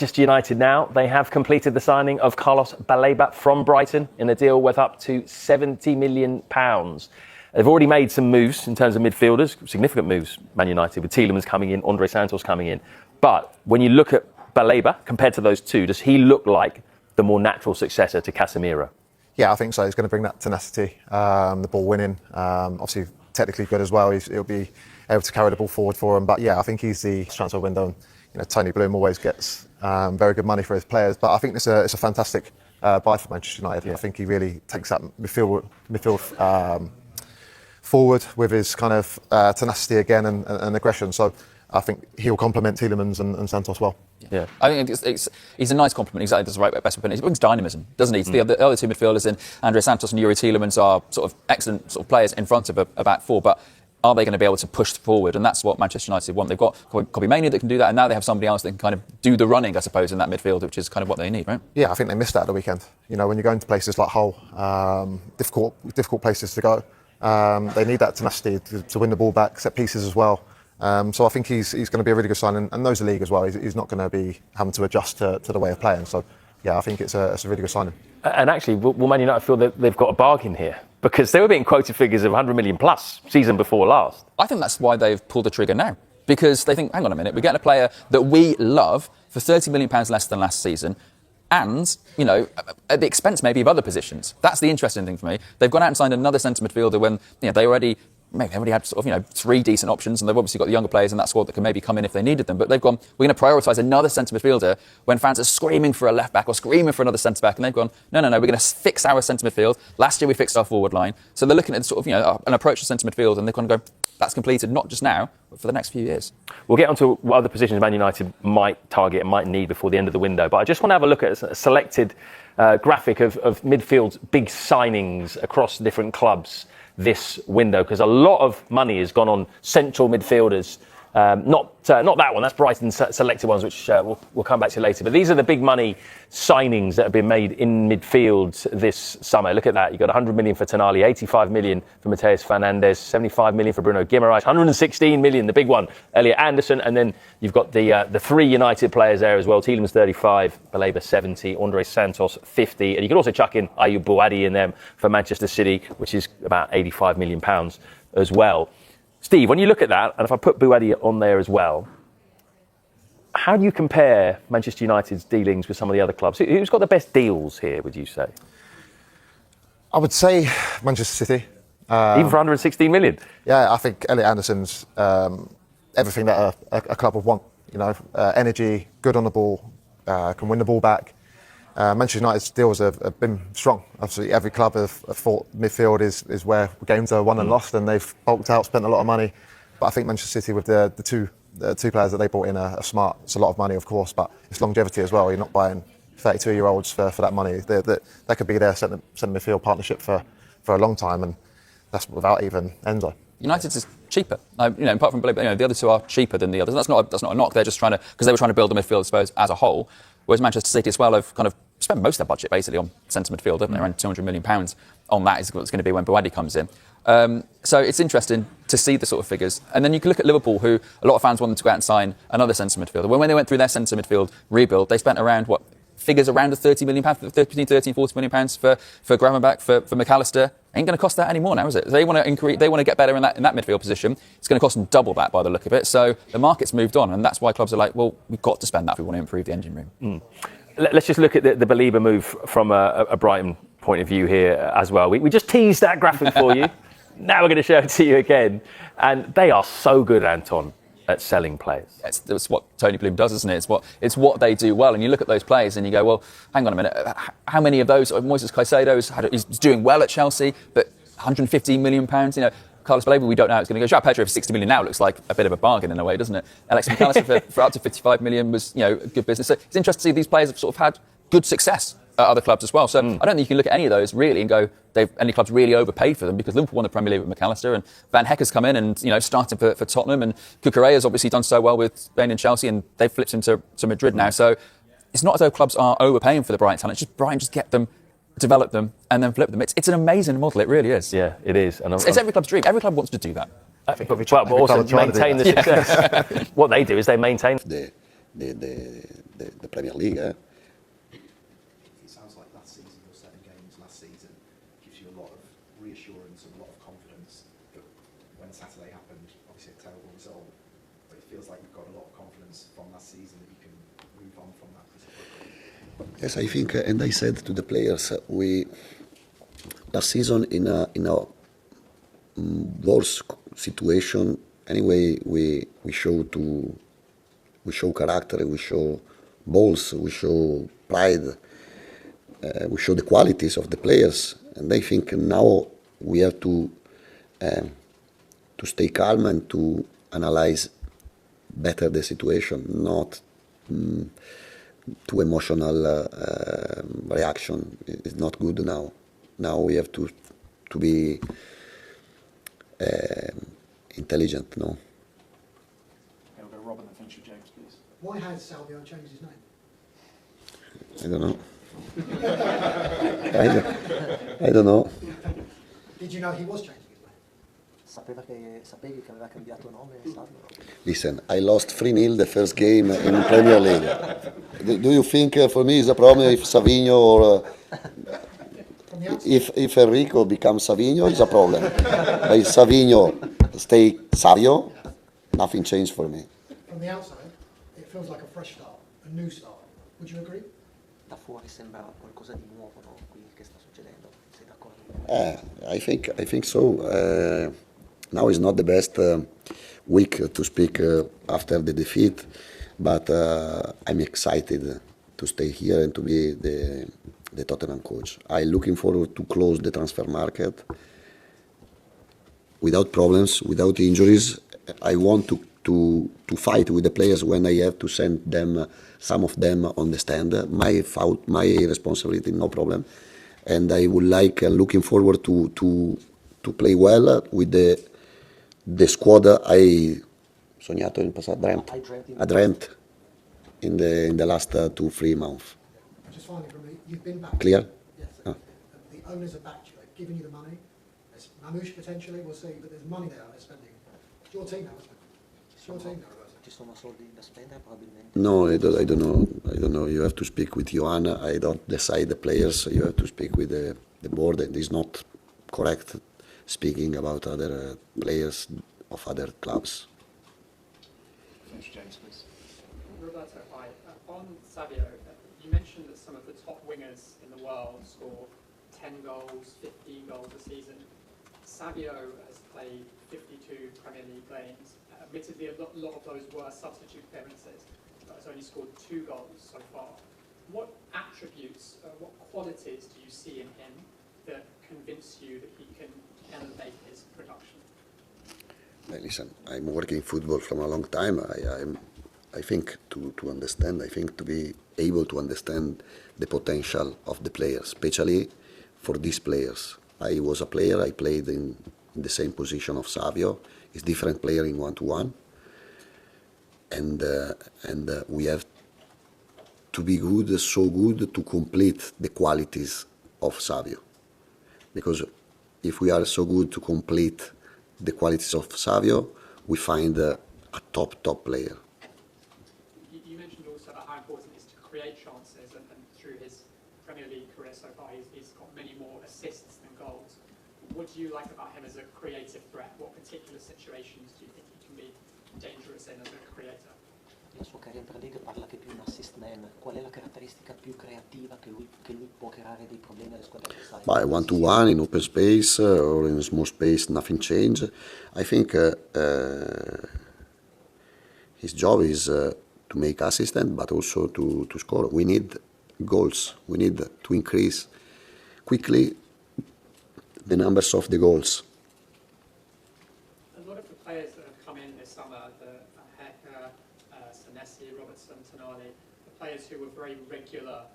Manchester United now, they have completed the signing of Carlos Baleba from Brighton in a deal worth up to £70 million. They've already made some moves in terms of midfielders, significant moves, Man United, with Tielemans coming in, Andre Santos coming in. But when you look at Baleba, compared to those two, does he look like the more natural successor to Casemiro? Yeah, I think so. He's going to bring that tenacity, the ball winning, obviously technically good as well. He'll be able to carry the ball forward for him. But yeah, I think he's the transfer window. Tony Bloom always gets very good money for his players. But I think it's a fantastic buy for Manchester United. Yeah. I think he really takes that midfield forward with his kind of tenacity again and aggression. So I think he'll complement Tielemans and Santos well. Yeah, I think he's a nice compliment. Exactly, that's the right best way to put it. He brings dynamism, doesn't he? The other two midfielders in Andre Santos and Yuri Tielemans are sort of excellent sort of players in front of a back four, but are they going to be able to push forward? And that's what Manchester United want. They've got Kobbie Mainoo that can do that, and now they have somebody else that can kind of do the running, I suppose, in that midfield, which is kind of what they need, right? Yeah, I think they missed that at the weekend. When you're going to places like Hull, difficult places to go, they need that tenacity to win the ball back, set pieces as well. So I think he's going to be a really good signing and knows the league as well. He's not going to be having to adjust to the way of playing. So yeah, I think it's a really good signing. And actually, will Man United feel that they've got a bargain here? Because they were being quoted figures of 100 million plus season before last. I think that's why they've pulled the trigger now. Because they think, hang on a minute, we're getting a player that we love for £30 million less than last season. And, at the expense maybe of other positions. That's the interesting thing for me. They've gone out and signed another centre midfielder when they already had sort of, three decent options, and they've obviously got the younger players in that squad that can maybe come in if they needed them. But they've gone, we're going to prioritise another centre midfielder when fans are screaming for a left back or screaming for another centre back, and they've gone, no, we're going to fix our centre midfield. Last year we fixed our forward line, so they're looking at sort of an approach to centre midfield, and they've gone and go, that's completed not just now, but for the next few years. We'll get onto what other positions Man United might target and might need before the end of the window. But I just want to have a look at a selected graphic of midfield's big signings across different clubs this window, because a lot of money has gone on central midfielders. Not that one, that's Brighton's selected ones, which we'll come back to later. But these are the big money signings that have been made in midfield this summer. Look at that. You've got 100 million for Tonali, 85 million for Mateus Fernandes, 75 million for Bruno Guimaraes, 116 million, the big one, Elliot Anderson. And then you've got the three United players there as well. Tielemans 35, Baleba 70, Andre Santos 50. And you can also chuck in Ayoub Bouadi in them for Manchester City, which is about £85 million as well. Steve, when you look at that, and if I put Bouadi on there as well, how do you compare Manchester United's dealings with some of the other clubs? Who's got the best deals here, would you say? I would say Manchester City. Even for 116 million? Yeah, I think Elliot Anderson's everything that a club would want. Energy, good on the ball, can win the ball back. Manchester United's deals have been strong. Obviously, every club have thought midfield is where games are won and lost, and they've bulked out, spent a lot of money. But I think Manchester City, with the two players that they brought in, are smart. It's a lot of money, of course, but it's longevity as well. You're not buying 32-year-olds for that money. That could be their centre midfield partnership for a long time, and that's without even Enzo. United's is cheaper. Apart from Baleba, the other two are cheaper than the others. That's not a knock. They're just because they were trying to build a midfield, I suppose, as a whole. Whereas Manchester City as well have kind of spent most of their budget basically on centre midfield, haven't they? Around £200 million on that is what's going to be when Bouadi comes in. So it's interesting to see the sort of figures. And then you can look at Liverpool, who a lot of fans wanted to go out and sign another centre midfielder. When they went through their centre midfield rebuild, they spent around the 30 million pounds, between 30 and 40 million pounds for Gravenberch, for McAllister. Ain't going to cost that anymore now, is it? They want to get better in that midfield position. It's going to cost them double that by the look of it. So the market's moved on, and that's why clubs are like, well, we've got to spend that if we want to improve the engine room. Let's just look at the Baleba move from a Brighton point of view here as well. We just teased that graphic for you. Now we're going to show it to you again. And they are so good, Anton, at selling players. That's what Tony Bloom does, isn't it? It's what they do well. And you look at those players and you go, well, hang on a minute. How many of those? Moises Caicedo's he's doing well at Chelsea, but £115 million. Carlos Baleba, we don't know how it's going to go. João Pedro for 60 million now looks like a bit of a bargain in a way, doesn't it? Alex McAllister for up to 55 million was, good business. So it's interesting to see these players have sort of had good success at other clubs as well. So I don't think you can look at any of those really and go, any clubs really overpaid for them, because Liverpool won the Premier League with McAllister, and Van Hecker's come in and, started for Tottenham, and Cucurella's obviously done so well with Spain and Chelsea, and they've flipped him to Madrid now. So it's not as though clubs are overpaying for the Brighton talent. It's just Brighton just get them, develop them, and then flip them. It's an amazing model. It really is. Yeah, it is. And it's every club's dream. Every club wants to do that. But also maintain the success. What they do is they maintain. the Premier League. It sounds like last season, your 7 games last season gives you a lot of reassurance and a lot of confidence that when Saturday happened, obviously a terrible result, but it feels like you've got a lot of confidence from last season that you can move on from that. Yes, I think, and I said to the players, we last season in a worse situation. Anyway, we show character, we show balls, we show pride, we show the qualities of the players, and I think now we have to stay calm and to analyze better the situation, not too emotional reaction. It's not good now. Now we have to be intelligent, no? Okay, we'll go Rob and then finish with James, please. Why has Salvio changed his name? I don't know. I don't know. Did you know he was changing his name? Sapevi che aveva cambiato nome, Savio? Listen, I lost 3-0 the first game in Premier League. Do you think for me it's a problem if Savinho or if Enrico becomes Savinho, it's a problem. But if Savinho stay Savio, nothing changed for me. From the outside, it feels like a fresh start, a new start. Would you agree? Da fuori sembra qualcosa di nuovo, no? Qui che sta succedendo. Sei d'accordo? I think so. Now is not the best week to speak after the defeat, but I'm excited to stay here and to be the Tottenham coach. I'm looking forward to close the transfer market without problems, without injuries. I want to fight with the players when I have to send them, some of them on the stand. My fault, my responsibility, no problem. And I would like, looking forward to play well with the squad I sognato in passato, I dreamt in the last 2-3 months. Just finally from me, you've been back. Clear? Yes. Oh. The owners are back to you. They've given you the money. There's Mamouche potentially, we'll see, but there's money there they're spending. It's your team now, isn't it? It's your team now, Roberto. Ci sono soldi da spendere probabilmente. No, I don't know. I don't know. You have to speak with Johanna. I don't decide the players. You have to speak with the board. And it's not correct speaking about other players of other clubs. Finish with James, please. Roberto, hi. On Savio, you mentioned that some of the top wingers in the world score 10 goals, 15 goals a season. Savio has played 52 Premier League games. Admittedly, a lot of those were substitute appearances, but has only scored 2 goals so far. What attributes, what qualities do you see in him that convince you that he can elevate his production? Listen, I'm working football from a long time. I think to understand, I think to be able to understand the potential of the players, especially for these players. I was a player, I played in the same position of Savio. He's different player in 1-to-1. And we have to be good, so good to complete the qualities of Savio. Because if we are so good to complete the qualities of Savio, we find a top player. You mentioned also how important it is to create chances, and through his Premier League career so far, he's got many more assists than goals. What do you like about him as a creative threat? What particular situations do you think he can be dangerous in as a creator? Nel suo career in Premier League parla che più un assist man. Qual è la caratteristica più creativa che lui può creare dei problemi alle squadre avversarie? By 1-to-1 in open space or in small space, nothing change. I think his job is to make assistant, but also to score. We need goals. We need to increase quickly the numbers of the goals. A lot of the players that have come in this summer, the Hecker, Senesi, Robertson, Tonali, the players who were very regular